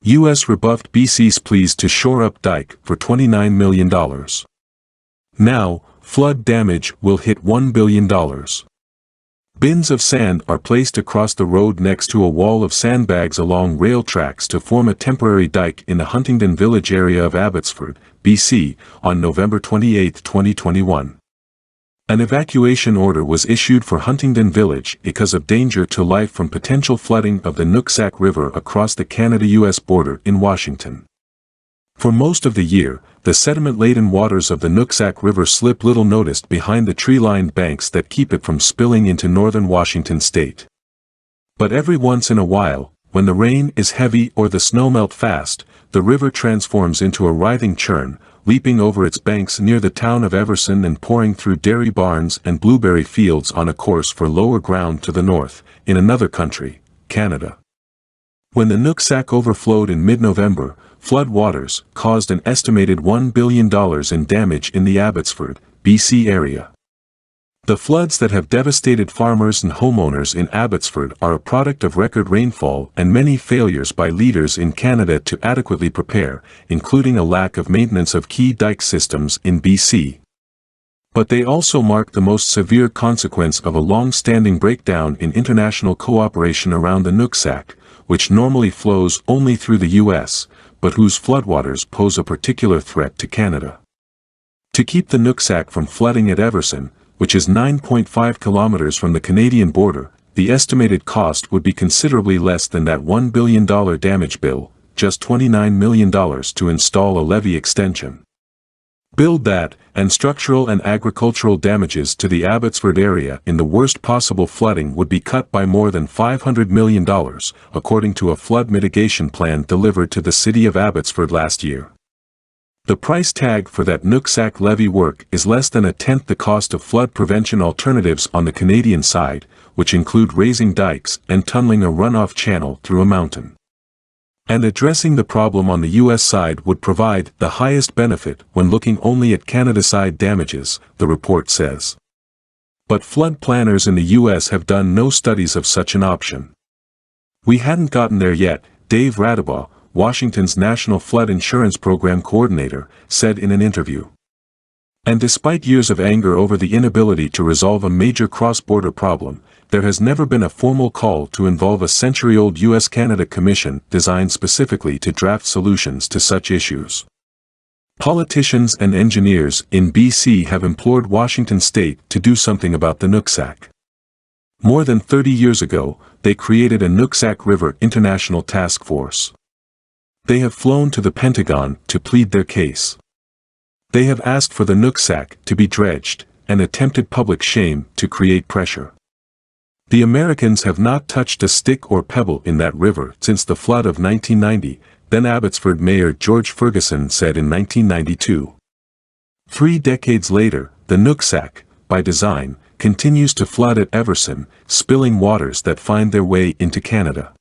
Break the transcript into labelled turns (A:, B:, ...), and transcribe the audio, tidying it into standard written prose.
A: U.S. rebuffed BC's pleas to shore up dike for $29 million. Now, flood damage will hit $1 billion. Bins of sand are placed across the road next to a wall of sandbags along rail tracks to form a temporary dike in the Huntingdon Village area of Abbotsford, BC, on November 28, 2021. An evacuation order was issued for Huntingdon Village because of danger to life from potential flooding of the Nooksack River across the Canada-U.S. border in Washington. For most of the year, the sediment-laden waters of the Nooksack River slip little noticed behind the tree-lined banks that keep it from spilling into northern Washington state. But every once in a while, when the rain is heavy or the snow melt fast, the river transforms into a writhing churn, leaping over its banks near the town of Everson and pouring through dairy barns and blueberry fields on a course for lower ground to the north, in another country, Canada. When the Nooksack overflowed in mid-November, flood waters caused an estimated $1 billion in damage in the Abbotsford, BC area. The floods that have devastated farmers and homeowners in Abbotsford are a product of record rainfall and many failures by leaders in Canada to adequately prepare, including a lack of maintenance of key dike systems in BC. But they also mark the most severe consequence of a long-standing breakdown in international cooperation around the Nooksack, which normally flows only through the U.S., but whose floodwaters pose a particular threat to Canada. To keep the Nooksack from flooding at Everson, which is 9.5 kilometers from the Canadian border, the estimated cost would be considerably less than that $1 billion damage bill, just $29 million to install a levee extension. Build that, and structural and agricultural damages to the Abbotsford area in the worst possible flooding would be cut by more than $500 million, according to a flood mitigation plan delivered to the city of Abbotsford last year. The price tag for that Nooksack levee work is less than a tenth the cost of flood prevention alternatives on the Canadian side, which include raising dikes and tunneling a runoff channel through a mountain. And addressing the problem on the U.S. side would provide the highest benefit when looking only at Canada-side damages, the report says. But flood planners in the U.S. have done no studies of such an option. We hadn't gotten there yet, Dave Radabaugh, Washington's National Flood Insurance Program coordinator, said in an interview. And despite years of anger over the inability to resolve a major cross-border problem, there has never been a formal call to involve a century-old U.S.-Canada commission designed specifically to draft solutions to such issues. Politicians and engineers in BC have implored Washington state to do something about the Nooksack. More than 30 years ago, they created a Nooksack River International Task Force. They have flown to the Pentagon to plead their case. They have asked for the Nooksack to be dredged, and attempted public shame to create pressure. The Americans have not touched a stick or pebble in that river since the flood of 1990, then Abbotsford Mayor George Ferguson said in 1992. 3 decades later, the Nooksack, by design, continues to flood at Everson, spilling waters that find their way into Canada.